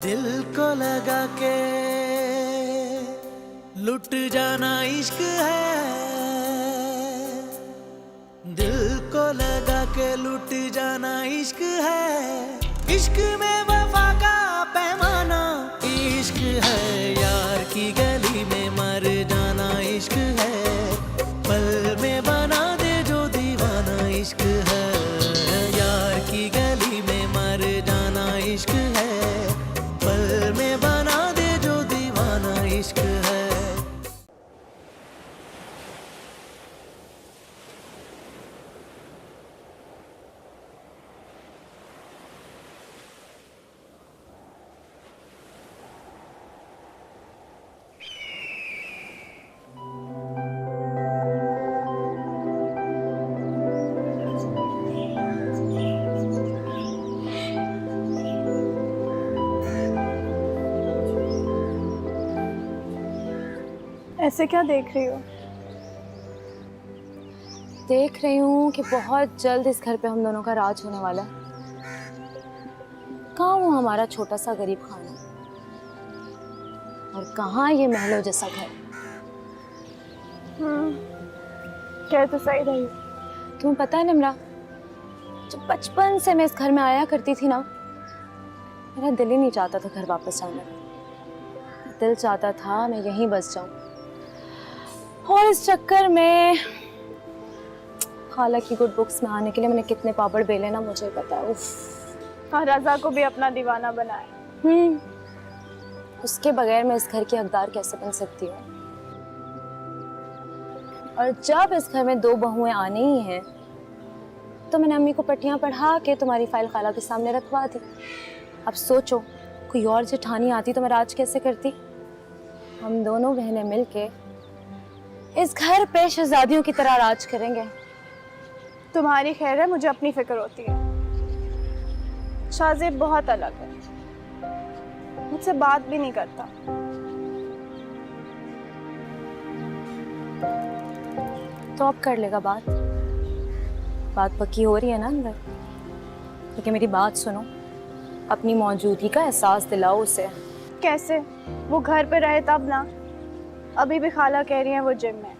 दिल को लगा के लुट जाना इश्क है। दिल को लगा के लुट जाना इश्क है। इश्क में वफा का पैमाना इश्क है। यार की गली में मर जाना इश्क है। पल में बना दे जो दीवाना इश्क है। यार की गली में मर जाना इश्क है। पल में बना दे जो दीवाना इश्क है। ऐसे क्या देख रही हो? देख रही हूँ कि बहुत जल्द इस घर पे हम दोनों का राज होने वाला है। कहाँ वो हमारा छोटा सा गरीब खाना और कहाँ ये महलों जैसा घर। कह तो सही रही। तुम्हें पता है निम्रा, जब बचपन से मैं इस घर में आया करती थी ना, मेरा दिल ही नहीं चाहता था घर वापस जाने का। दिल चाहता था मैं यहीं बस जाऊं। और इस चक्कर में खाला की गुड बुक्स में आने के लिए मैंने कितने पापड़ बेले ना, मुझे पता है। उफ। हाँ, रजा को भी अपना दीवाना बनाया। उसके बगैर मैं इस घर की हकदार कैसे बन सकती हूँ। और जब इस घर में 2 बहुएं आने ही हैं, तो मैंने अम्मी को पट्टियां पढ़ा के तुम्हारी फाइल खाला के सामने रखवा दी। अब सोचो, कोई और जेठानी आती तो मैं राज कैसे करती। हम दोनों बहनें मिलके इस घर पे शहजादियों की तरह राज करेंगे। तुम्हारी खैर है, मुझे अपनी फिक्र होती है। शाहजेब बहुत अलग है, मुझसे बात भी नहीं करता। तो अब कर लेगा बात। बात पक्की हो रही है ना अंदर। लेकिन मेरी बात सुनो, अपनी मौजूदगी का एहसास दिलाओ उसे। कैसे? वो घर पे रहे तब ना। अभी भी खाला कह रही है वो जिम में।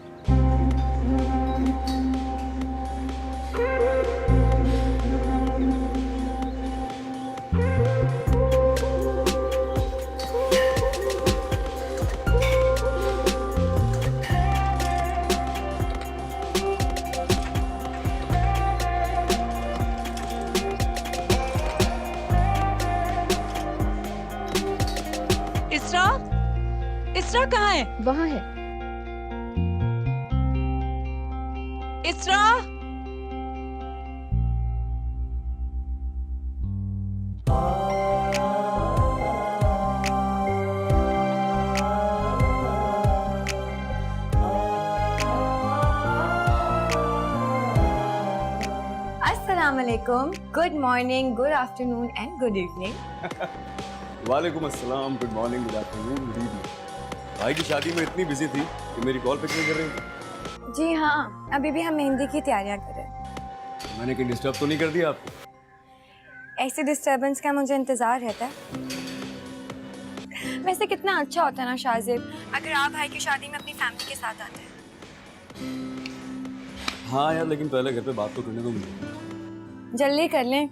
इसरा, इसरा कहाँ है? वहाँ है। इसरा, अस्सलामुअलैकुम, good morning, good afternoon and good evening. वालेकुम अस्सलाम, good morning, good afternoon, good evening. भाई की शादी में इतनी बिजी थी कि मेरी कॉल पिक नहीं कर रही थी। जी हाँ, अभी भी हम मेहंदी की तैयारियां कर रहे हैं। मैंने कहीं डिस्टर्ब तो नहीं कर दिया आपको? ऐसे डिस्टर्बेंस का मुझे इंतजार रहता है। वैसे कितना अच्छा होता है ना शाहजेब, अगर आप भाई की शादी में अपनी फैमिली के साथ आते हैं। हाँ यार, लेकिन पहले घर पे बात तो करने को मुझे। जल्दी कर लें,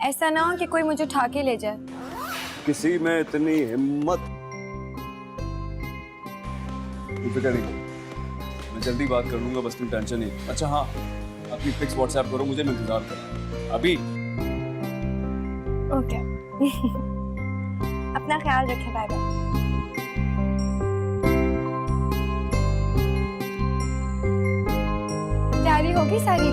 ऐसा ना हो कि कोई मुझे उठा के ले जाए। किसी में इतनी हिम्मत। फिक्र नहीं, मैं जल्दी बात कर लूंगा, बस तुम टेंशन नहीं। अच्छा हाँ, अपनी पिक्स व्हाट्सएप करो मुझे, मैं इंतजार कर अभी। ओके। अपना ख्याल रखें, बाय बाय। तैयारी होगी सारी?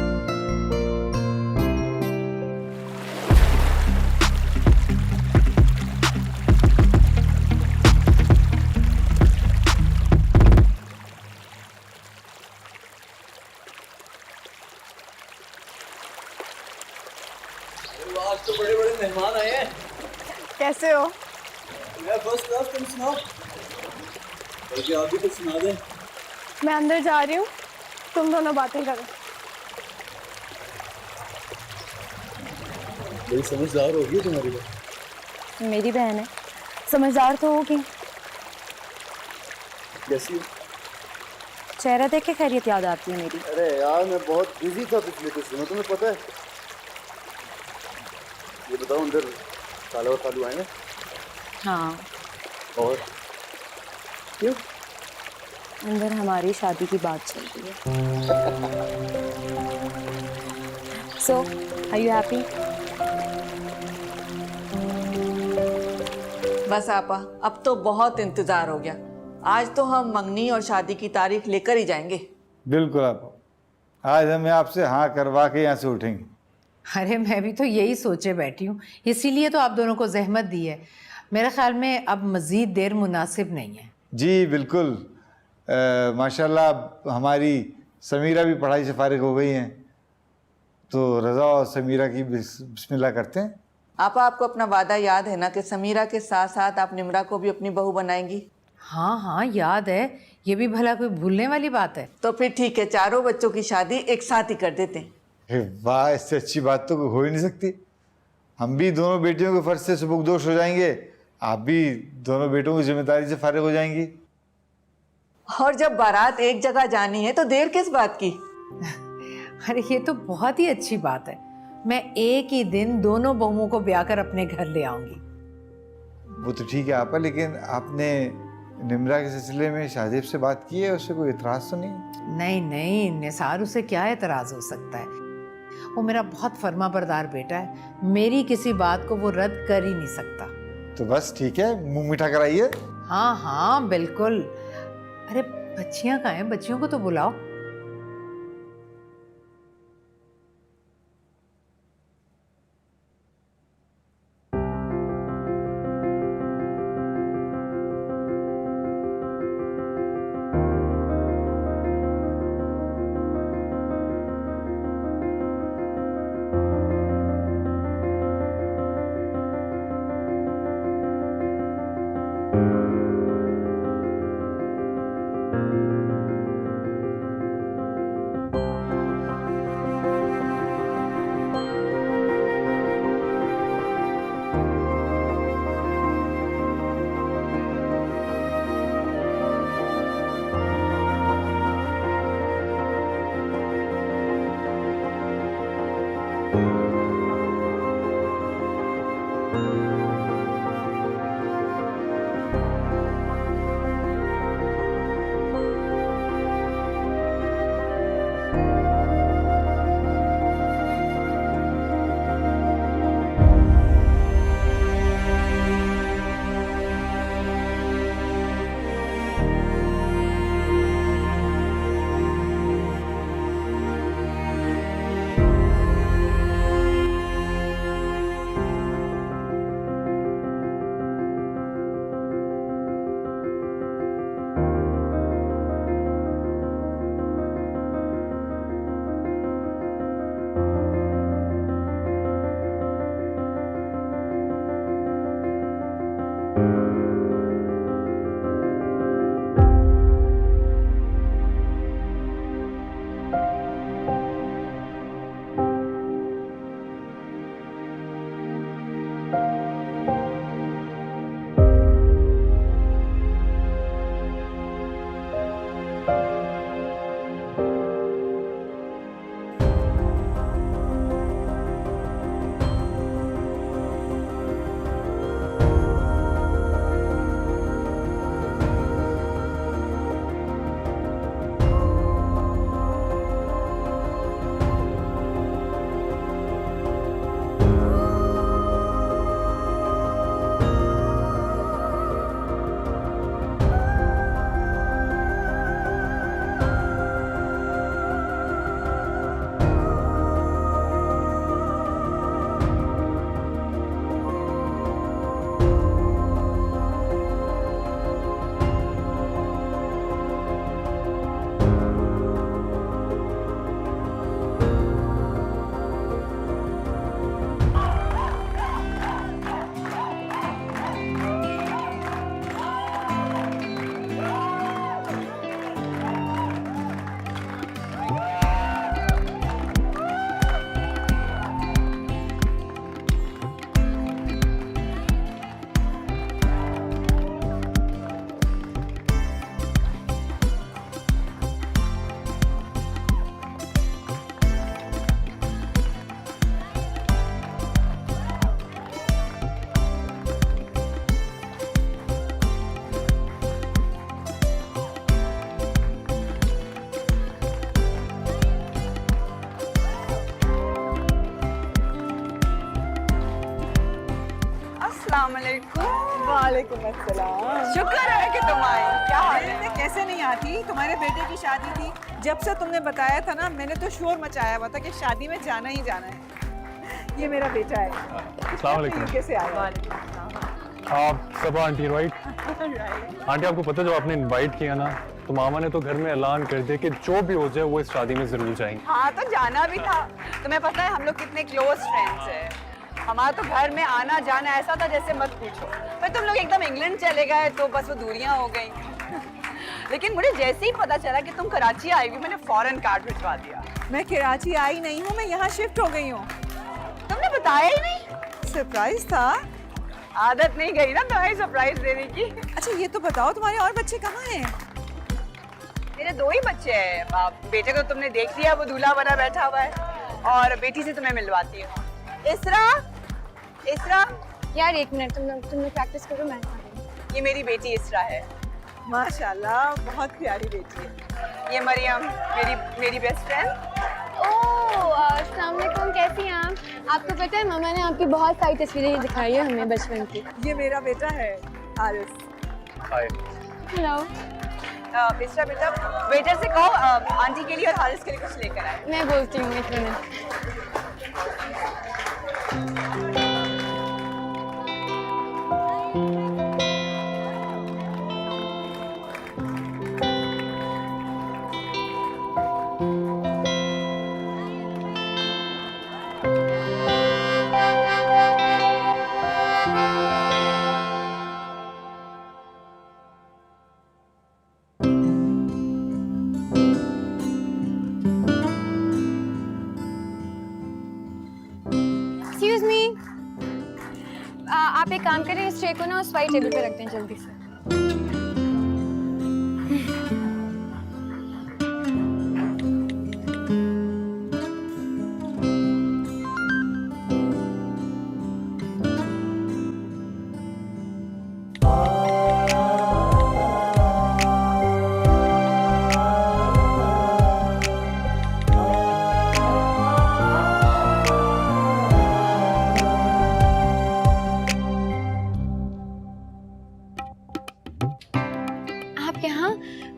आज तो बड़े बड़े मेहमान आए हैं। कैसे हो? मैं फर्स्ट क्लास, तुम सुनाओ। बल्कि आप भी कुछ सुना दें। मैं अंदर जा रही हूँ, तुम दोनों बातें करो। बड़ी समझदार होगी तुम्हारी बात। मेरी बहन है, समझदार तो होगी। कैसी? चेहरा देख के खैरियत याद आती है मेरी। अरे यार मैं बहुत बिजी था पिछले कुछ दिनों, तुम्हें पता है। ये बताओ अंदर साला और सालू आए हैं? हाँ। और क्यों? अंदर हमारी शादी की बात चल रही है। सो आर यू हैप्पी? बस आपा, अब तो बहुत इंतजार हो गया। आज तो हम मंगनी और शादी की तारीख लेकर ही जाएंगे। बिल्कुल आप, आज हमें आपसे हाँ करवा के यहाँ से उठेंगे। अरे मैं भी तो यही सोचे बैठी हूँ, इसीलिए तो आप दोनों को जहमत दी है। मेरे ख्याल में अब मज़ीद देर मुनासिब नहीं है। जी बिल्कुल। माशाल्लाह अब हमारी समीरा भी पढ़ाई से फारिग हो गई हैं, तो रज़ा और समीरा की बिस्मिल्लाह करते हैं। आपको अपना वादा याद है ना कि समीरा के साथ साथ आप निम्रा को भी अपनी बहू बनाएंगी? हाँ हाँ याद है, ये भी भला कोई भूलने वाली बात है। तो फिर ठीक है, चारों बच्चों की शादी एक साथ ही कर देते हैं। वाह, इससे अच्छी बात तो हो ही नहीं सकती। हम भी दोनों बेटियों के फ़र्ज से सुबुकदोश हो जाएंगे, आप भी दोनों बेटों की जिम्मेदारी से फारिग हो जाएंगी। और जब बारात एक जगह जानी है तो देर किस बात की? अरे ये तो बहुत ही अच्छी बात है। मैं एक ही दिन दोनों बहुओं को ब्याह कर अपने घर ले आऊंगी। वो तो ठीक है आपा, लेकिन आपने निम्रा के सिलसिले में शाहजेब से बात की है? उससे कोई इतराज़ तो नहीं? नहीं नहीं निसार, उसे क्या एतराज़ हो सकता है। वो मेरा बहुत फर्मा बरदार बेटा है, मेरी किसी बात को वो रद्द कर ही नहीं सकता। तो बस ठीक है, मुंह मीठा कराइए। हाँ हाँ बिल्कुल। अरे बच्चियां कहाँ हैं, बच्चियों को तो बुलाओ। वालेकुम अस्सलाम। शुक्र है कि तुम आए। क्या हाल है? मैं कैसे नहीं आती, तुम्हारे बेटे की शादी थी, जब से तुमने बताया था ना मैंने तो शोर मचाया हुआ था कि शादी में जाना ही जाना है। ये मेरा बेटा है। अस्सलाम वालेकुम। यूके से आया। आप सब आंटी राइट? आंटी आपको पता है जब आपने इनवाइट किया ना तो मामा ने तो घर में ऐलान कर दिया कि जो भी हो जाए वो इस शादी में जरूर जाएंगे। हाँ तो जाना भी था। तुम्हें पता है हम लोग कितने क्लोज फ्रेंड्स हैं। हमारा तो घर में आना जाना ऐसा था जैसे मत पूछो। पर तुम लोग एकदम इंग्लैंड चले गए तो बस वो दूरियां हो गई। लेकिन मुझे जैसे ही पता चला कि तुम कराची आई हुई मैंने फौरन कार्ड भिजवा दिया। मैं कराची आई नहीं हूँ, मैं यहाँ शिफ्ट हो गई हूँ। तुमने बताया ही नहीं। सरप्राइज था। आदत नहीं गई ना तुम्हें सरप्राइज देने की। अच्छा ये तो बताओ तुम्हारे और बच्चे कहाँ हैं? मेरे 2 ही बच्चे हैं। बेटे को तुमने देख लिया, वो दूल्हा बना बैठा हुआ है, और बेटी से तुम्हें मिलवाती हूँ। इसरा, इसरा यार एक मिनट, तुम लोग प्रैक्टिस करो, मैं आ रही हूँ। ये मेरी बेटी इसरा है। माशाल्लाह बहुत प्यारी बेटी है। ये मरियम मेरी बेस्ट फ्रेंड। अस्सलाम वालेकुम, कैसी हैं आप? आपको पता है मामा ने आपकी बहुत सारी तस्वीरें दिखाई है हमें बचपन की। ये मेरा बेटा है आरिस। हाय। हेलो। इसरा बेटा वेटर से कहो आंटी के लिए और हारिस के लिए कुछ लेकर आए। मैं बोलती हूँ एक मिनट। एक्सक्यूज मी, आप एक काम करें, इस ट्रे को ना उस वाइट टेबल पे रख दें जल्दी से।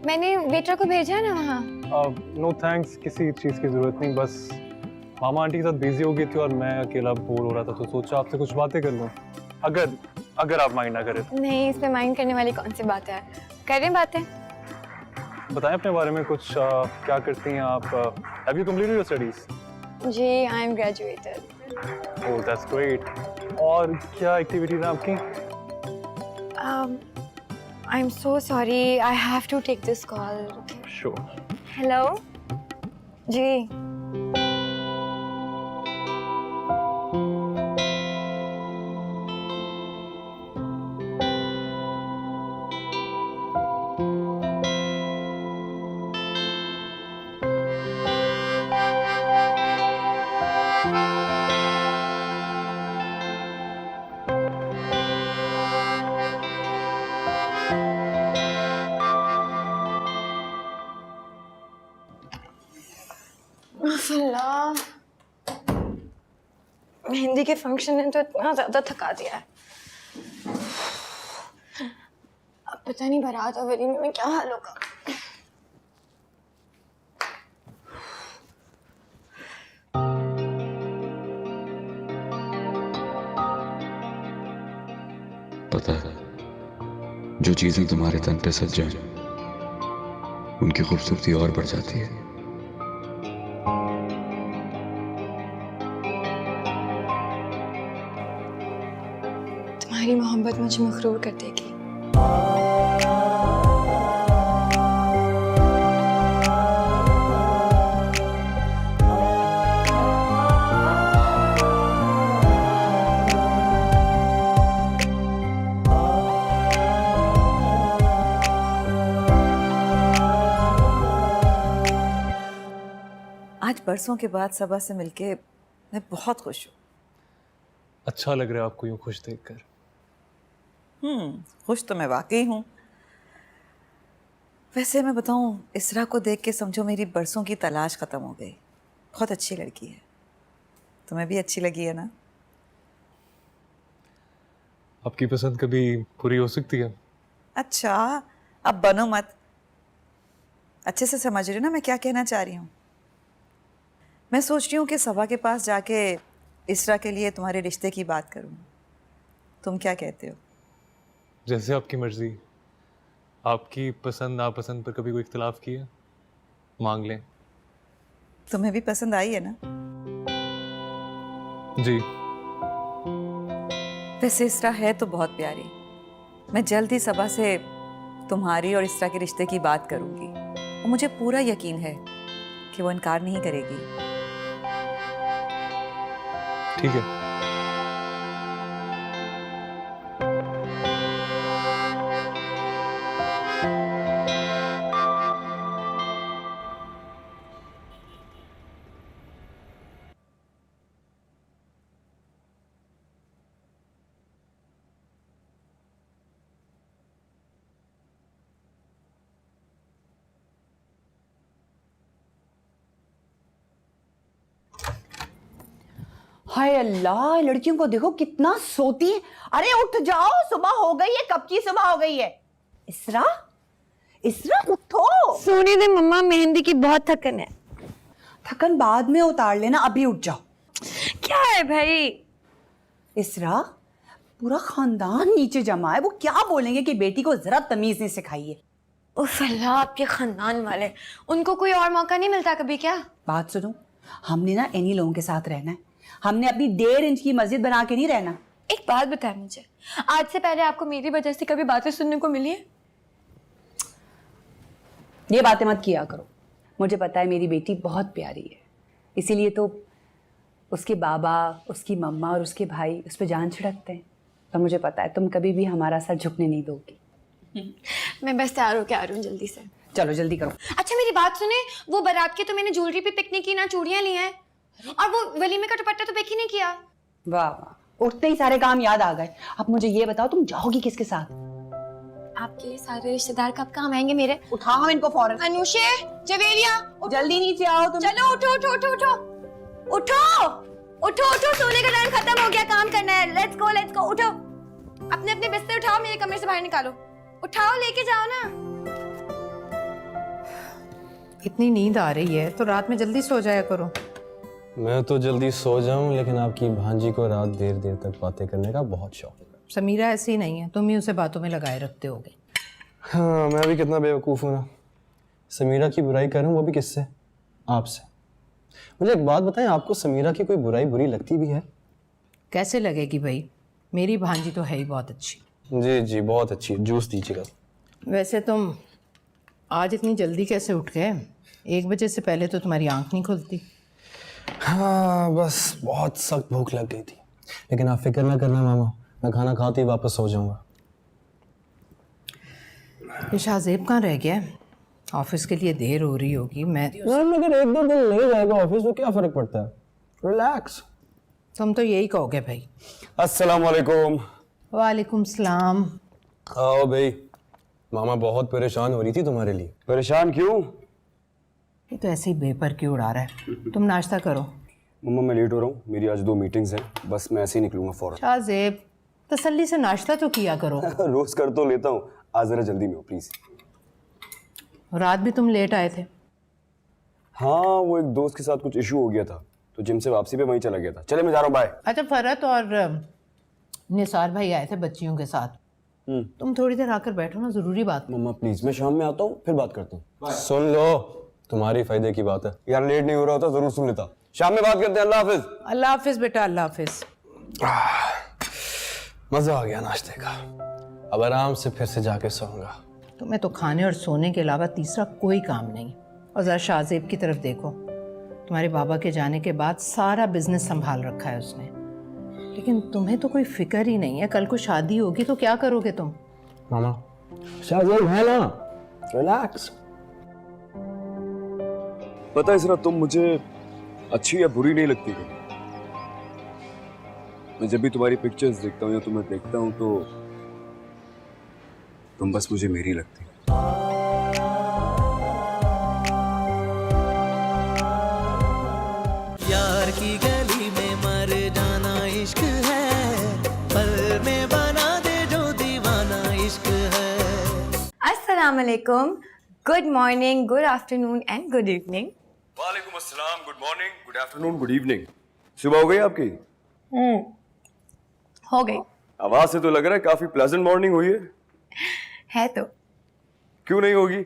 मैंने वेटर को भेजा है ना वहाँ। नो थैंक्स, किसी चीज़ की ज़रूरत नहीं, बस मामा आंटी के साथ बिजी हो गई थी और मैं अकेला बोर हो रहा था तो सोचा आपसे कुछ बातें कर लूँ, अगर आप माइंड ना करें। नहीं, इस पे माइंड करने वाली कौन सी बात है, करें बातें। बताएं अपने बारे में कुछ, क्या करती हैं आप? Have you completed your studies? जी, I am graduated. Oh that's great. और क्या एक्टिविटीज हैं आपकी? I am so sorry, I have to take this call. Sure. Hello जी। मेहंदी के फंक्शन ने तो इतना ज्यादा थका दिया है। अब पता नहीं बारात और वलीमे में क्या हाल होगा। पता है, जो चीजें तुम्हारे तन पे सज जाएं, उनकी खूबसूरती और बढ़ जाती है। तुम्हारी मोहब्बत मुझे मखरूर कर देगी। आज बरसों के बाद सबा से मिलके मैं बहुत खुश हूँ। अच्छा लग रहा है आपको यूँ खुश देखकर। खुश तो मैं वाकई हूँ। वैसे मैं बताऊँ, इसरा को देख के समझो मेरी बरसों की तलाश ख़त्म हो गई। बहुत अच्छी लड़की है। तुम्हें भी अच्छी लगी है ना? आपकी पसंद कभी पूरी हो सकती है। अच्छा, अब बनो मत। अच्छे से समझ रही हो ना मैं क्या कहना चाह रही हूँ? मैं सोच रही हूँ कि सबा के पास जाके इसरा के लिए तुम्हारे रिश्ते की बात करूँ। तुम क्या कहते हो? जैसे आपकी मर्जी। आपकी पसंद नापसंद पर कभी कोई इख्तिलाफ किया? मांग लें। तुम्हें भी पसंद आई है ना? जी। वैसे इसरा है तो बहुत प्यारी। मैं जल्द ही सबा से तुम्हारी और इसरा के रिश्ते की बात करूंगी और मुझे पूरा यकीन है कि वो इनकार नहीं करेगी। ठीक है। हाय अल्लाह, लड़कियों को देखो कितना सोती है। अरे उठ जाओ, सुबह हो गई है, कब की सुबह हो गई है। इसरा, इसरा उठो। सोने दे मम्मा, मेहंदी की बहुत थकन है। थकन बाद में उतार लेना, अभी उठ जाओ। क्या है भाई? इसरा, पूरा खानदान नीचे जमा है, वो क्या बोलेंगे कि बेटी को जरा तमीज नहीं सिखाई है। उफ अल्लाह, आपके खानदान वाले, उनको कोई और मौका नहीं मिलता कभी क्या? बात सुनो, हमने ना इन्हीं लोगों के साथ रहना है। हमने अपनी 1.5 इंच की मस्जिद बना के नहीं रहना। एक बात बताए मुझे, आज से पहले आपको मेरी वजह से कभी बातें सुनने को मिली है? ये बातें मत किया करो। मुझे पता है मेरी बेटी बहुत प्यारी है, इसीलिए तो उसके बाबा, उसकी मम्मा और उसके भाई उस पर जान छिड़कते हैं। और मुझे पता है तुम कभी भी हमारा सर झुकने नहीं दोगी। मैं बस तैयार होके आ रही हूँ जल्दी से। चलो जल्दी करो। अच्छा मेरी बात सुने, वो बारात के तो मैंने ज्वेलरी पे पिकनिक की ना, चूड़ियां ली हैं, और वो वलीमे का दुपट्टा तो बेक ही नहीं किया। वाह वाह, उठते ही सारे काम याद आ गए। अब मुझे ये बताओ, तुम जाओगी किसके साथ? आपके सारे रिश्तेदार कब काम आएंगे मेरे? उठाओ इनको फौरन। अनुषे, जवेरिया, जल्दी नीचे आओ तुम। चलो उठो उठो उठो उठो उठो उठो उठो, सोने का टाइम खत्म हो गया, काम करना है। लेट्स गो उठो, अपने अपने बिस्तर उठाओ, मेरे कमरे से बाहर निकालो। उठाओ, लेके जाओ ना। इतनी नींद आ रही है तो रात में जल्दी सो जाया करो। मैं तो जल्दी सो जाऊं, लेकिन आपकी भांजी को रात देर देर तक बातें करने का बहुत शौक है। समीरा ऐसी नहीं है, तुम ही उसे बातों में लगाए रखते होगे। हाँ, मैं भी कितना बेवकूफ़ हूँ ना। समीरा की बुराई करूँ, वो भी किससे? आपसे। मुझे एक बात बताएं, आपको समीरा की कोई बुराई बुरी लगती भी है? कैसे लगेगी भाई, मेरी भांजी तो है ही बहुत अच्छी। जी जी, बहुत अच्छी है। जूस दीजिएगा। वैसे तुम आज इतनी जल्दी कैसे उठ गए? 1 बजे से पहले तो तुम्हारी आंख नहीं खुलती। हाँ, बस बहुत सख्त भूख लग गई थी। लेकिन आप फिक्र ना करना मामा, मैं खाना खाते ही वापस सो जाऊंगा। ये शाहजेब कहाँ रह गया है? ऑफिस के लिए देर हो रही होगी। मैं मैम, अगर 1-2 दिन नहीं जाएगा ऑफिस तो क्या फ़र्क पड़ता है? रिलैक्स। तुम तो यही कहोगे भाई। अस्सलाम वालेकुम। वालेकुम सलाम। आओ भाई। मामा बहुत परेशान हो रही थी तुम्हारे लिए। परेशान क्यों? ये तो ऐसे ही बेपर क्यों उड़ा रहा है। तुम नाश्ता करो। मम्मा मैं लेट हो रहा हूँ, मेरी आज 2 मीटिंग्स हैं, बस मैं ऐसे ही निकलूंगा फौरन। शाहजेब, तसल्ली से नाश्ता तो किया करो। रोज कर तो लेता हूँ, आज जरा जल्दी में हो प्लीज। रात भी तुम लेट आए थे। हाँ, वो एक दोस्त के साथ कुछ इशू हो गया था तो जिम से वापसी पे वहीं चला गया था। चले मैं जा रहा हूँ, बाय। अच्छा, फरत और निसार भाई आए थे बच्चियों के साथ। तुम थोड़ी देर आकर बैठो ना, जरूरी बात। मम्मा प्लीज, मैं शाम में आता हूँ, फिर बात करता हूँ। सुन लो, तुम्हारी फायदे की बात है। यार लेट नहीं हो रहा होता जरूर सुन लेता। शाम में बात करते हैं। अल्लाह हाफिज। अल्लाह हाफिज बेटा, अल्लाह हाफिज। मजा आ गया नाश्ते का। अब आराम से फिर से जाके सोऊंगा। तुम्हें तो खाने और सोने के अलावा तीसरा कोई काम नहीं। और जरा शाहजेब की तरफ देखो, तुम्हारे बाबा के जाने के बाद सारा बिजनेस संभाल रखा है उसने, लेकिन तुम्हें तो कोई फिक्र ही नहीं है। कल को शादी होगी तो क्या करोगे तुम? मामा, शाहजेब है ना, रिलैक्स। पता है इसरा, तुम मुझे अच्छी या बुरी नहीं लगती। मैं जब भी तुम्हारी पिक्चर्स देखता हूँ या तुम्हें देखता हूँ तो तुम बस मुझे मेरी लगती। यार की गली में मर जाना इश्क है, पल में बना इश्क है। अस्सलाम वालेकुम, good morning, good afternoon and good evening. वालेकुम अस्सलाम, good morning, good afternoon, good evening. सुबह हो गई आपकी? हो गई। आवाज से तो लग रहा है काफी प्लेजेंट मॉर्निंग हुई है तो क्यों नहीं होगी?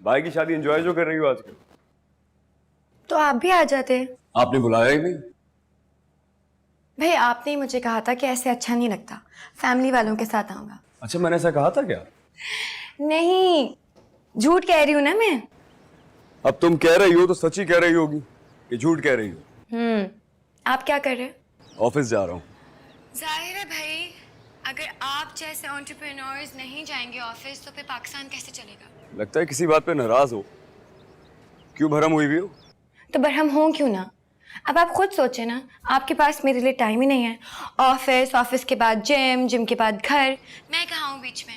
भाई की शादी एंजॉय जो कर रही हो आजकल। तो आप भी आ जाते। आपने बुलाया ही नहीं। भाई आपने ही मुझे कहा था कि ऐसे अच्छा नहीं लगता, फैमिली वालों के साथ आऊंगा। अच्छा, मैंने ऐसा कहा था क्या? नहीं, झूठ कह रही हूँ ना मैं। अब तुम कह रही हो तो सच ही कह रही होगी कि झूठ कह रही हो। आप क्या कर रहे हैं? ऑफिस जा रहा हूँ। जाहिर है भाई, अगर आप जैसे एंटरप्रेन्योर्स नहीं जाएंगे ऑफिस तो फिर पाकिस्तान कैसे चलेगा? लगता है किसी बात पे नाराज हो। क्यों भरम हुई हो? तो बरहम हो क्यों ना। अब आप खुद सोचें ना, आपके पास मेरे लिए टाइम ही नहीं है। ऑफिस, ऑफिस के बाद जिम, जिम के बाद घर, मैं कहाँ हूँ बीच में।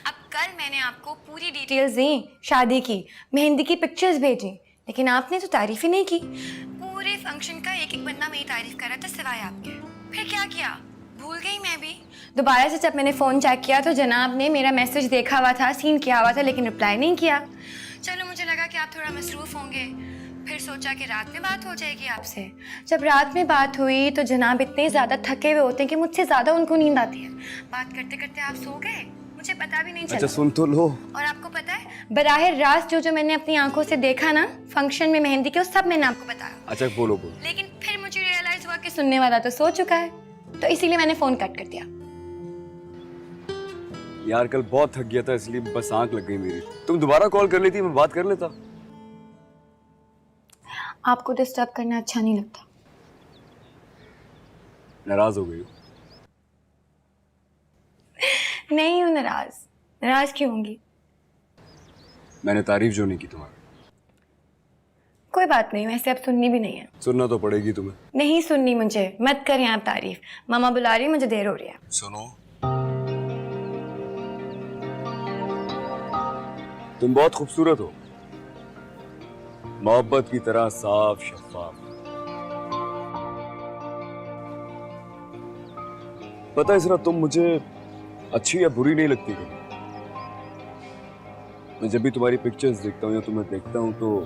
अब कल मैंने आपको पूरी डिटेल्स दी शादी की, मेहंदी की पिक्चर्स भेजी, लेकिन आपने तो तारीफ ही नहीं की। पूरे फंक्शन का एक एक बंदा मेरी तारीफ कर रहा था सिवाय आपके। फिर क्या किया? भूल गई मैं भी। दोबारा से जब मैंने फ़ोन चेक किया तो जनाब ने मेरा मैसेज देखा हुआ था, सीन किया हुआ था, लेकिन रिप्लाई नहीं किया। चलो मुझे लगा कि आप थोड़ा मसरूफ़ होंगे, फिर सोचा कि रात में बात हो जाएगी आपसे। जब रात में बात हुई तो जनाब इतने ज़्यादा थके हुए होते हैं कि मुझसे ज़्यादा उनको नींद आती है। बात करते करते आप सो गए, मुझे पता भी नहीं चला। अच्छा सुन तो लो। और आपको पता है, बराह रास्त जो मैंने अपनी आंखों से देखा ना फंक्शन में मेहंदी के, वो सब मैंने आपको बताया। अच्छा बोलो। लेकिन फिर मुझे रियलाइज हुआ कि सुनने वाला तो सो चुका है, तो इसीलिए मैंने फ़ोन कट कर दिया। यार कल बहुत थक गया था इसलिए बस आंख लग गई मेरी। तुम दोबारा कॉल कर लेती, मैं बात कर लेता। आपको डिस्टर्ब करना अच्छा नहीं लगता। नाराज हो गई हो? नहीं हूँ नाराज। नाराज क्यों होंगी? मैंने तारीफ जो नहीं की तुम्हारी। कोई बात नहीं, वैसे अब सुननी भी नहीं है। सुनना तो पड़ेगी तुम्हें। नहीं सुननी मुझे, मत करें आप तारीफ। मामा बुला रही है, मुझे देर हो रही है। सुनो, तुम बहुत खूबसूरत हो, मोहब्बत की तरह साफ शफाफ। पता है इसरा, तुम मुझे अच्छी या बुरी नहीं लगती कभी। मैं जब भी तुम्हारी पिक्चर्स देखता हूँ या तुम्हें देखता हूँ तो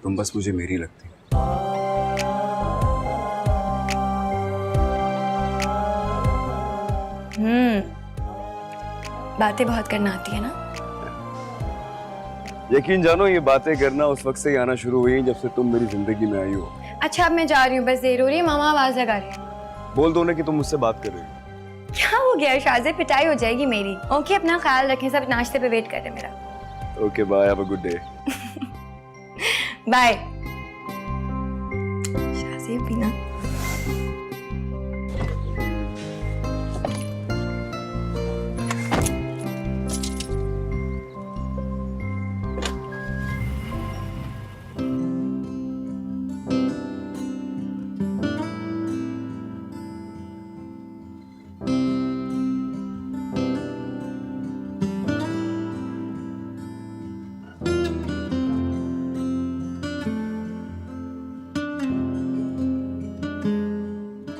तुम बस मुझे मेरी लगती। बातें बहुत करना आती है ना। यकीन जानो, ये बातें करना उस वक्त से ही आना शुरू हुई जब से तुम मेरी जिंदगी में आई हो। अच्छा अब मैं जा रही हूँ, बस देर हो रही है। मामा आवाज लगा रहे हैं। बोल दो ना कि तुम मुझसे बात कर रही हो। क्या हो गया शाज़े, पिटाई हो जाएगी मेरी। ओके, अपना ख्याल रखें, सब नाश्ते पे वेट कर रहे हैं मेरा। Okay bye, have a good day. Bye. शाज़े भी ना।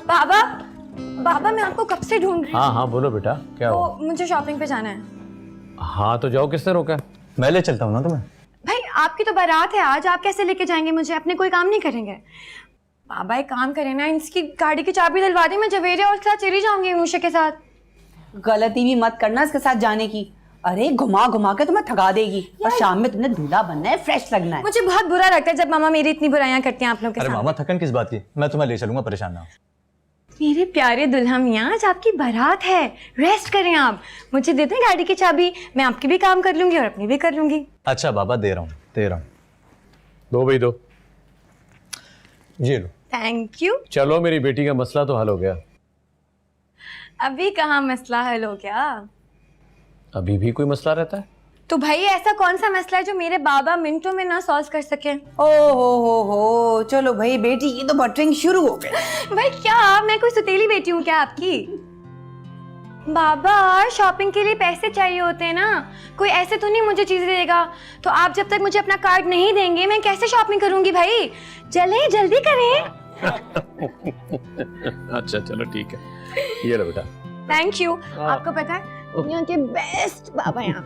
बाबा, बाबा मैं आपको कब से ढूंढ रही हूँ। हाँ हाँ बोलो बेटा, क्या हो? तो मुझे शॉपिंग पे जाना है। हाँ तो जाओ, किसने रोका? मैं ले चलता हूँ ना तुम्हें। भाई आपकी तो बारात है आज, आप कैसे लेके जाएंगे मुझे? अपने कोई काम नहीं करेंगे? बाबा एक काम करें ना, इसकी गाड़ी की चाबी दिलवा दी, मैं जवेरिया और उसके साथ चली जाऊंगी, अनुषा के साथ। गलती भी मत करना इसके साथ जाने की। अरे घुमा घुमा के तुम्हें थका देगी, और शाम में तुमने दूल्हा बनना है, फ्रेश लगना है। मुझे बहुत बुरा लगता है जब मामा मेरी इतनी बुराइयां करती हैं आप लोग के अरे साथ। मामा थकन किस बात की, मैं तुम्हें ले चलूंगा, परेशान ना हो। मेरे प्यारे दुल्हा मियाँ, आज आपकी बारात है, रेस्ट करें आप। मुझे दे दें गाड़ी की चाबी, मैं आपकी भी काम कर लूंगी और अपनी भी कर लूंगी। अच्छा बाबा, दे रहा हूँ। दो भाई दो, ये लो। Thank you. चलो मेरी बेटी का मसला तो हल हो गया। अभी कहाँ मसला हल हो गया? अभी भी कोई मसला रहता है? तो भाई ऐसा कौन सा मसला है जो मेरे बाबा मिनटों में ना सॉल्व कर सके? हो चलो भाई, बेटी की तो बटरिंग शुरू हो गई। भाई क्या मैं कोई सुतेली बेटी हूँ क्या आपकी? बाबा शॉपिंग के लिए पैसे चाहिए होते हैं ना, कोई ऐसे तो नहीं मुझे चीजें देगा। तो आप जब तक मुझे अपना कार्ड नहीं देंगे मैं कैसे शॉपिंग करूंगी भाई? चलें जल्दी करें। अच्छा चलो ठीक है, ये लो बेटा। Thank you. आपको पता है दुनिया के बेस्ट बाबा यहाँ,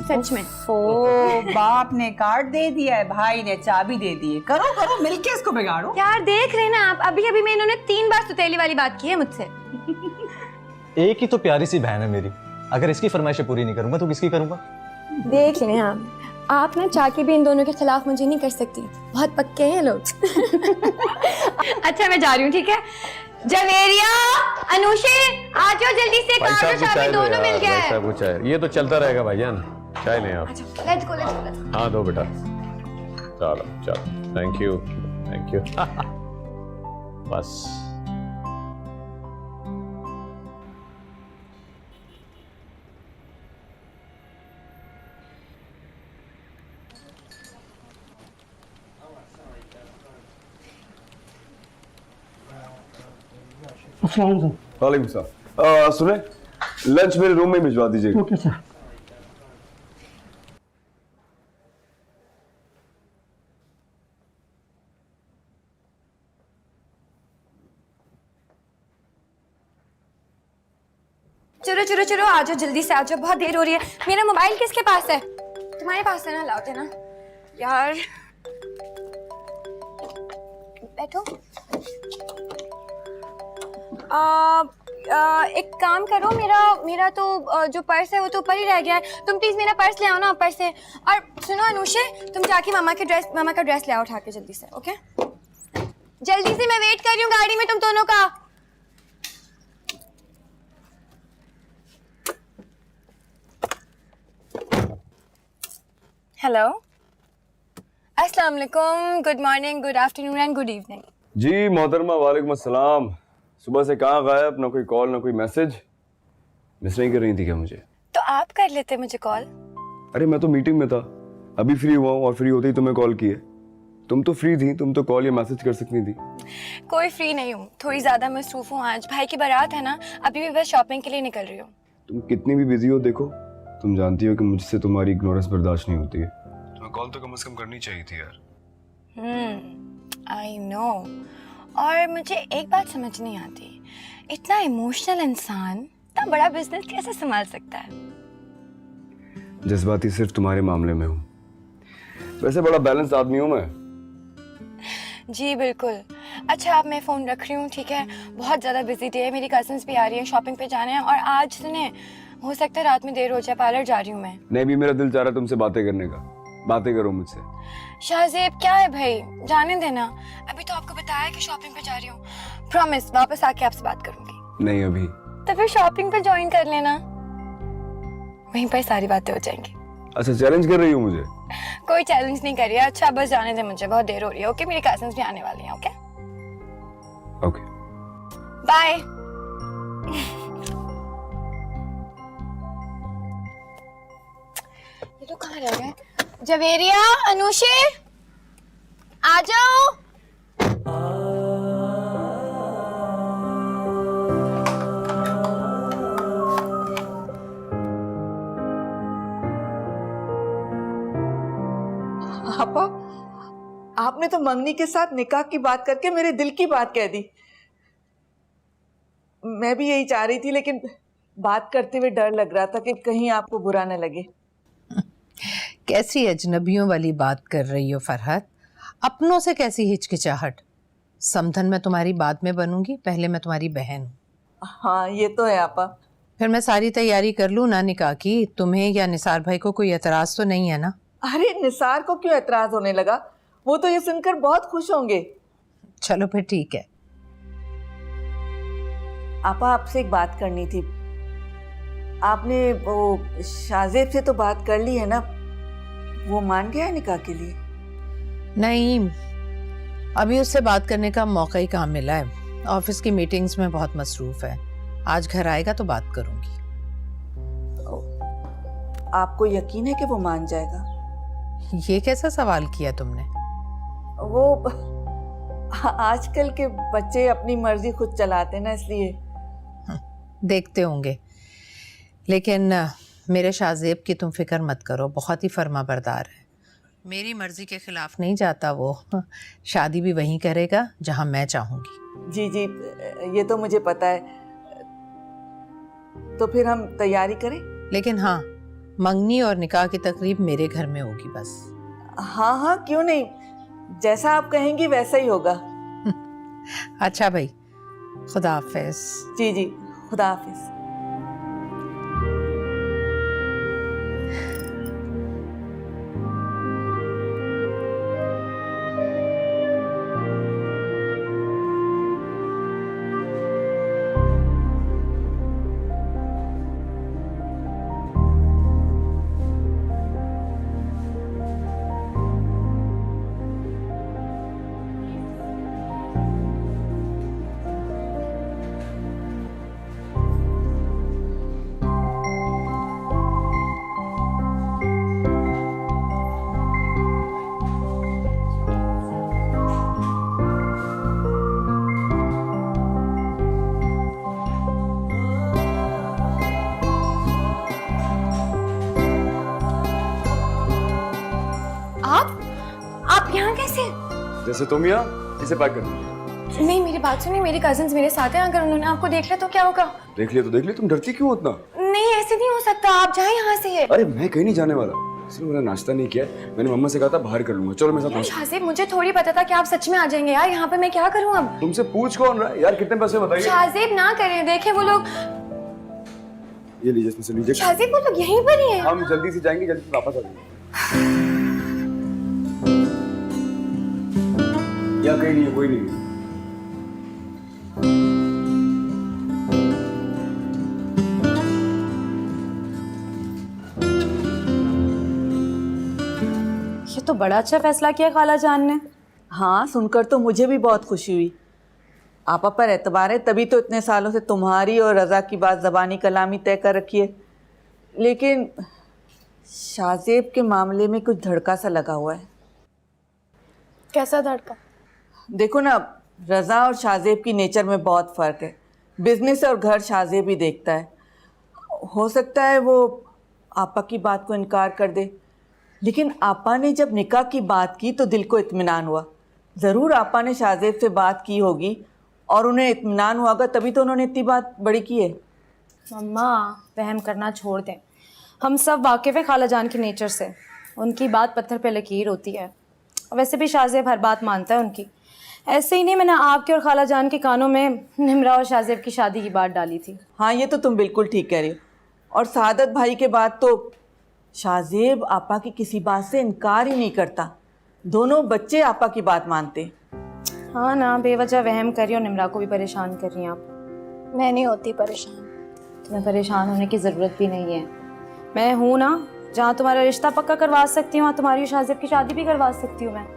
सच में। ओ बाप ने कार्ड दे दिया है, भाई ने चाबी दे दी है। करो करो मिलके इसको बिगाड़ो। यार देख रहे ना आप, अभी अभी में इन्होंने 3 बार सुतेली वाली बात की है मुझसे। एक ही तो प्यारी सी बहन है मेरी, अगर इसकी फरमाइशें पूरी नहीं करूंगा तो किसकी करूंगा? देख लें आप ना चाह के भी इन दोनों के खिलाफ मुझे नहीं कर सकती, बहुत पक्के हैं लोग। अच्छा मैं जा रही हूँ, ठीक है? जवेरिया, अनुषे, आ जाओ जल्दी से, कार और चाबी दोनों मिल गया है। कुछ है, ये तो चलता रहेगा भाईजान, चाय लें आप। Let's go let's go. हाँ दो बेटा, चलो चलो, थैंक यू थैंक यू। बस वालेकुम सलाम। सुने, लंच मेरे रूम में भिजवा दीजिएगा। Okay sir. चलो चलो चलो आ जाओ जल्दी से, आ जाओ, बहुत देर हो रही है। मेरा मोबाइल किसके पास है? तुम्हारे पास है ना, लाओ देना यार। बैठो। एक काम करो, मेरा तो जो पर्स है वो तो ऊपर ही रह गया है, तुम प्लीज मेरा पर्स ले आओ ना ऊपर से। और सुनो अनुषे, तुम जाके मामा का ड्रेस ले आओ उठा के जल्दी से, ओके? जल्दी से, मैं वेट कर रही हूँ गाड़ी में तुम दोनों का। हेलो, अस्सलाम वालेकुम, good morning, good afternoon and good evening. जी मोहतरमा, वालेकुम अस्सलाम। सुबह से कहाँ गायब, ना कोई कॉल ना कोई मैसेज। मिस नहीं कर रही थी क्या मुझे? तो आप कर लेते मुझे कॉल। अरे मैं तो मीटिंग में था, अभी फ्री हुआ हूँ और फ्री होते ही तुम्हें कॉल किए। तुम तो फ्री थी, तुम तो कॉल या मैसेज कर सकती थी। कोई फ्री नहीं हूँ, थोड़ी ज्यादा मसरूफ हूँ। आज भाई की बारात है ना, अभी भी बस शॉपिंग के लिए निकल रही हूँ। तुम कितनी भी बिजी हो, देखो तुम जानती हो कि मुझसे तुम्हारी इग्नोरेंस बर्दाश्त नहीं होती है। तुम्हें कॉल तो कम से कम करनी चाहिए थी यार। I know. और मुझे एक बात समझ नहीं आती, इतना इमोशनल इंसान इतना बड़ा बिजनेस कैसे संभाल सकता है? जज्बाती सिर्फ तुम्हारे मामले में हूँ, वैसे बड़ा बैलेंस आदमी हूँ मैं। जी बिल्कुल। अच्छा अब मैं फ़ोन रख रही हूँ, ठीक है? बहुत ज़्यादा बिजी डे है, मेरी कजिन्स भी आ रही हैं, शॉपिंग पे जाने हैं। और आज सुने, हो सकता है रात में देर हो जाए, पार्लर जा रही हूँ मैं। नहीं भी मेरा दिल चाह रहा है तुमसे बातें करने का, बातें करो मुझसे। शाहजेब क्या है भाई, जाने देना। अभी तो आपको बताया कि शॉपिंग पे जा रही हूँ। प्रॉमिस वापस आके आपसे बात करूंगी। नहीं अभी। तो फिर शॉपिंग पे ज्वाइन कर लेना, वहीं पर सारी बातें हो जाएंगी। अच्छा चैलेंज कर रही हो मुझे? कोई चैलेंज नहीं करिए। अच्छा बस जाने दे मुझे, बहुत देर हो रही है। ओके, मेरी कजिन्स भी आने वाली हैं। Okay okay bye. ये तो कहाँ रह गए? जवेरिया, अनुषे, आ जाओ। आपा, आपने तो मंगनी के साथ निकाह की बात करके मेरे दिल की बात कह दी। मैं भी यही चाह रही थी, लेकिन बात करते हुए डर लग रहा था कि कहीं आपको बुरा न लगे। कैसी अजनबियों वाली बात कर रही हो फरहत? अपनों से कैसी हिचकिचाहट? समधन मैं तुम्हारी बाद में बनूंगी, पहले मैं तुम्हारी बहन हूँ। हाँ ये तो है आपा। फिर मैं सारी तैयारी कर लूँ ना निकाह की? तुम्हें या निसार भाई को कोई एतराज तो नहीं है ना? अरे निसार को क्यों एतराज होने लगा? वो तो ये सुनकर बहुत खुश होंगे। चलो फिर ठीक है। आपा आपसे एक बात करनी थी। आपने वो शाहजेब से तो बात कर ली है ना? वो मान गया है निकाह के लिए? नहीं, अभी उससे बात करने का मौका ही कहाँ मिला है। ऑफिस की मीटिंग्स में बहुत मसरूफ है। आज घर आएगा तो बात करूंगी। आपको यकीन है कि वो मान जाएगा? ये कैसा सवाल किया तुमने? वो आजकल के बच्चे अपनी मर्जी खुद चलाते हैं ना, इसलिए। देखते होंगे, लेकिन मेरे शाहजेब की तुम फिक्र मत करो, बहुत ही फर्मा बरदार है। मेरी मर्जी के खिलाफ नहीं जाता वो। शादी भी वहीं करेगा जहां मैं चाहूंगी। जी जी, ये तो मुझे पता है। तो फिर हम तैयारी करें? लेकिन हाँ, मंगनी और निकाह की तकरीब मेरे घर में होगी बस। हाँ हाँ, क्यों नहीं, जैसा आप कहेंगी वैसा ही होगा। अच्छा भाई, खुदा हाफिज। जी जी, खुदा हाफिज। आप यहाँ कैसे? जैसे तुम यहाँ, इसे पैक कर दो। नहीं, मेरी बात सुनिए, मेरे कजिन्स मेरे साथ हैं, अगर उन्होंने आपको देख लिया तो क्या होगा? देख लिया तो देख लिया, तुम डरती क्यों उतना? नहीं, ऐसे नहीं हो सकता, आप जाए यहाँ से। अरे मैं कहीं नहीं जाने वाला, इसलिए मैंने नाश्ता नहीं किया। मैंने मम्मा से कहा था बाहर कर लूंगा। चलो मेरे साथ। शाहज़ेब, मुझे थोड़ी पता था कि आप सच में आ जाएंगे यार, यहाँ पे मैं क्या करूँ अब? तुमसे पूछ कौन रहा है यार, कितने पैसे बताइए। शाहज़ेब ना करें, देखें वो लोग। ये लीजिए, इसमें से लीजिए। शाहज़ेब, वो लोग यहीं पर ही हैं। हम जल्दी से जाएंगे, जल्दी से वापस आ जाएंगे। या कहीं नहीं है, कोई नहीं है। ये तो बड़ा अच्छा फैसला किया खाला जान ने। हाँ, सुनकर तो मुझे भी बहुत खुशी हुई। आपा पर एतबार है, तभी तो इतने सालों से तुम्हारी और रज़ा की बात ज़बानी कलामी तय कर रखी है। लेकिन शाहज़ेब के मामले में कुछ धड़का सा लगा हुआ है। कैसा धड़का? देखो ना, रज़ा और शाहज़ेब की नेचर में बहुत फ़र्क है। बिजनेस और घर शाहज़ेब ही देखता है। हो सकता है वो आपा की बात को इनकार कर दे, लेकिन आपा ने जब निकाह की बात की तो दिल को इत्मीनान हुआ। ज़रूर आपा ने शाहज़ेब से बात की होगी और उन्हें इत्मीनान हुआ, तभी तो उन्होंने इतनी बात बड़ी की है। मम्मा, वहम करना छोड़ दें। हम सब वाकिफ़ हैं खाला जान के नेचर से। उनकी बात पत्थर पे लकीर होती है। वैसे भी शाहज़ेब हर बात मानता है उनकी। ऐसे ही नहीं, मैंने आपके और खाला जान के कानों में निमरा और शाहज़ेब की शादी की बात डाली थी। हाँ, ये तो तुम बिल्कुल ठीक कह रही हो। और सादत भाई के बाद तो शाहज़ेब आपा की किसी बात से इनकार ही नहीं करता। दोनों बच्चे आपा की बात मानते। हाँ ना, बेवजह वहम कर रही हो, निमरा को भी परेशान कर रही हैं आप। मैं नहीं होती परेशान। तुम्हें परेशान होने की ज़रूरत भी नहीं है। मैं हूँ ना, जहाँ तुम्हारा रिश्ता पक्का करवा सकती हूँ, वहाँ तुम्हारी शाहज़ेब की शादी भी करवा सकती हूँ मैं।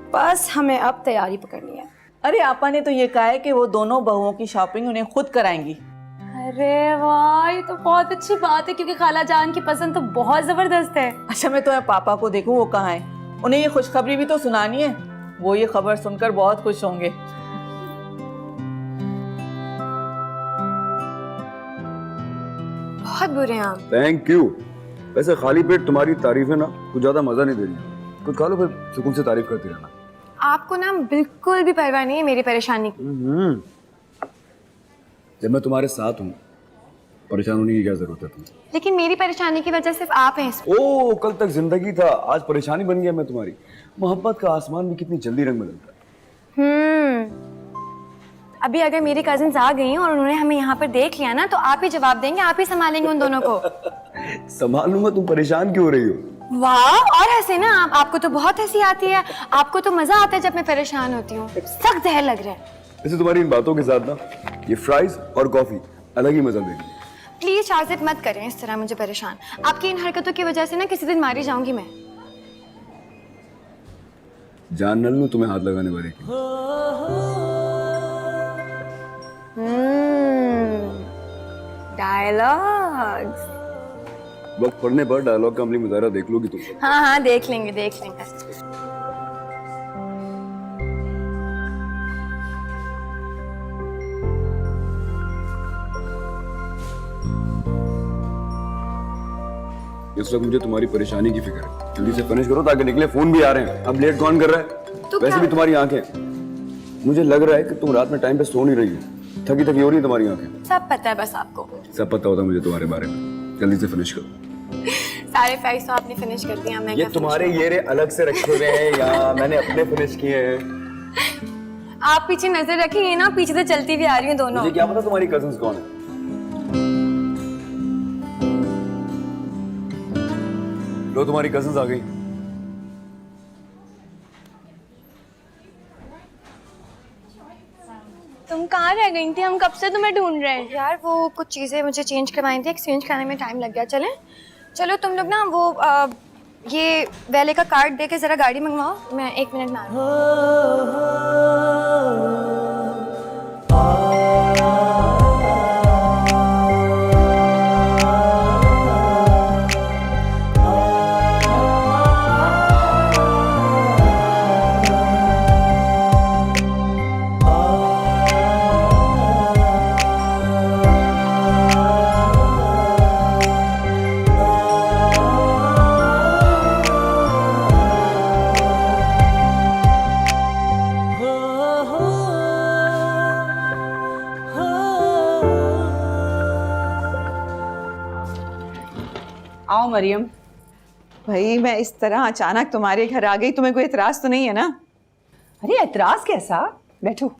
बस हमें अब तैयारी पकड़नी है। अरे आपा ने तो ये कहा है कि वो दोनों बहुओं की शॉपिंग उन्हें खुद कराएंगी। अरे वाह, ये तो बहुत अच्छी बात है, क्योंकि खाला जान की पसंद तो बहुत ज़बरदस्त है। अच्छा, मैं तुम्हें पापा को देखूं, वो कहाँ है? उन्हें ये खुशखबरी भी तो सुनानी है। वो ये खबर सुनकर बहुत खुश होंगे। बहुत बुरे हैं आप। Thank you. वैसे खाली पेट तुम्हारी तारीफें ना कुछ ज्यादा मजा नहीं दे रही। कुछ खा लो, फिर सुकून से तारीफ करती रहना। आपको ना बिल्कुल भी परवाह नहीं है मेरी परेशानी की। जब मैं तुम्हारे साथ हूँ, परेशान होने की क्या जरूरत है तुम्हें? लेकिन मेरी परेशानी की वजह सिर्फ आप हैं। ओ, कल तक जिंदगी था, आज परेशानी बन गया मैं तुम्हारी। मोहब्बत का आसमान भी कितनी जल्दी रंग बदलता है। अभी अगर मेरी कजिन्स आ गई और उन्होंने हमें यहाँ पर देख लिया ना, तो आप ही जवाब देंगे, आप ही संभालेंगे उन दोनों को। संभाल लूंगा, तुम परेशान क्यों हो रही हो? वाह, और हंसे ना आप। आपको तो बहुत हंसी आती है। आपको तो मजा आता है जब मैं परेशान होती हूँ। सख्त जहर लग रहा है। वैसे तुम्हारी इन बातों के साथ ना ये फ्राइज और कॉफी अलग ही मजा देगी। प्लीज शाहज़ेब, मत करें इस तरह मुझे परेशान। आपकी इन हरकतों की वजह से ना किसी दिन मारी जाऊंगी मैं। जान न लूं तुम्हें हाथ लगाने वाले की। डायलॉग्स। वक्त पढ़ने पर डायलॉग का अमली मुजाहरा देख लोगी तुम। हाँ हाँ, देख लेंगे देख लेंगे। इस वक्त मुझे तुम्हारी परेशानी की फिक्र है। जल्दी से फिनिश करो ताकि निकले। फोन भी आ रहे हैं। अब लेट कौन कर रहा है? तो वैसे भी तुम्हारी आंखें, मुझे लग रहा है कि तुम रात में टाइम पे सो नहीं रही हो। थकी थकी हो रही है तुम्हारी आंखें? सब पता है बस आपको। सब पता होता मुझे तुम्हारे बारे में। जल्दी से फिनिश करो। सारे फैक्ट्स तो आपने फिनिश कर दिया, मैं ये क्या तुम्हारे ये अलग से रखे हुए हैं या मैंने अपने फिनिश किए हैं? आप पीछे नजर रखिए ना, पीछे से चलती हुई आ रही हैं दोनों। मुझे क्या पता तुम्हारी कजिन्स कौन है। लो तुम्हारी कजिन्स आ गई। तुम कहाँ रह गई थी? हम कब से तुम्हें ढूंढ रहे हैं। यार वो कुछ चीज़ें मुझे चेंज करवानी थी, एक्सचेंज कराने में टाइम लग गया। चलें चलो तुम लोग ना वो ये वैले का कार्ड दे के ज़रा गाड़ी मंगवाओ, मैं 1 मिनट में आ रही हूँ। आओ मरियम। भाई मैं इस तरह अचानक तुम्हारे घर आ गई, तुम्हें कोई एतराज तो नहीं है ना? अरे एतराज कैसा, बैठो।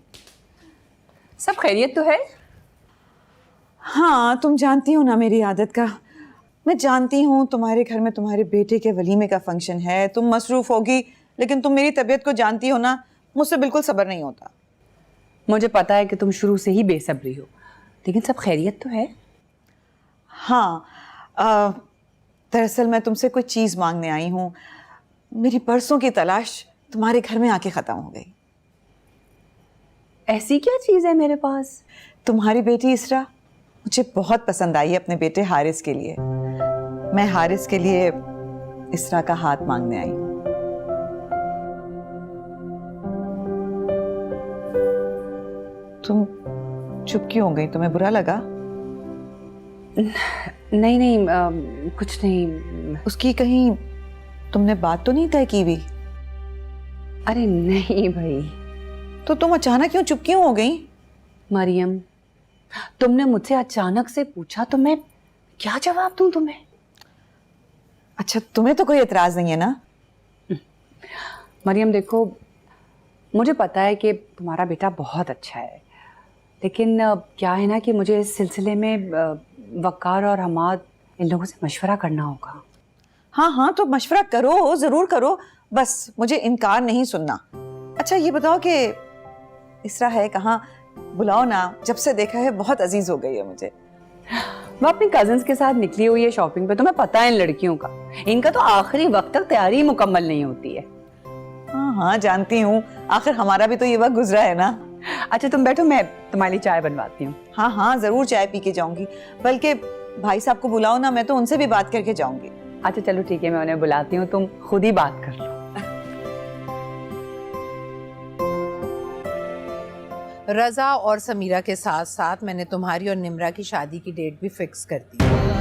सब खैरियत तो है? हाँ तुम जानती हो ना मेरी आदत का। मैं जानती हूँ तुम्हारे घर में तुम्हारे बेटे के वलीमे का फंक्शन है, तुम मसरूफ़ होगी, लेकिन तुम मेरी तबीयत को जानती हो ना, मुझसे बिल्कुल सब्र नहीं होता। मुझे पता है कि तुम शुरू से ही बेसब्री हो, लेकिन सब खैरियत तो है? हाँ दरअसल मैं तुमसे कोई चीज़ मांगने आई हूँ। मेरी परसों की तलाश तुम्हारे घर में आके ख़त्म हो गई। ऐसी क्या चीज़ है मेरे पास? तुम्हारी बेटी इसरा मुझे बहुत पसंद आई है अपने बेटे हारिस के लिए। मैं हारिस के लिए इसरा का हाथ मांगने आई हूँ। तुम चुप क्यों हो गई? तुम्हें बुरा लगा? नहीं नहीं कुछ नहीं। उसकी कहीं तुमने बात तो नहीं तय की भी? अरे नहीं भाई। तो तुम अचानक क्यों चुप क्यों हो गई? मरियम तुमने मुझसे अचानक से पूछा तो मैं क्या जवाब दूं तुम्हें? अच्छा तुम्हें तो कोई एतराज नहीं है ना? मरियम देखो, मुझे पता है कि तुम्हारा बेटा बहुत अच्छा है, लेकिन क्या है ना कि मुझे इस सिलसिले में वक़ार और हमाद इन लोगों से मशवरा करना होगा। हाँ हाँ तो मशवरा करो, ज़रूर करो, बस मुझे इनकार नहीं सुनना। अच्छा ये बताओ कि इसरा है कहाँ? बुलाओ ना, जब से देखा है बहुत अजीज हो गई है मुझे। वो अपनी कजिन्स के साथ निकली हुई है शॉपिंग पे। तुम्हें पता है इन लड़कियों का, इनका तो आखिरी वक्त तक तैयारी मुकम्मल नहीं होती है। हाँ हाँ जानती हूँ, आखिर हमारा भी तो ये वक्त गुजरा है ना। अच्छा तुम बैठो, मैं तुम्हारे लिए चाय बनवाती हूँ। हाँ हाँ जरूर चाय पी के जाऊंगी, बल्कि भाई साहब को बुलाओ ना, मैं तो उनसे भी बात करके जाऊंगी। अच्छा चलो ठीक है, मैं उन्हें बुलाती हूँ, तुम खुद ही बात कर लो। रज़ा और समीरा के साथ साथ मैंने तुम्हारी और निम्रा की शादी की डेट भी फिक्स कर दी।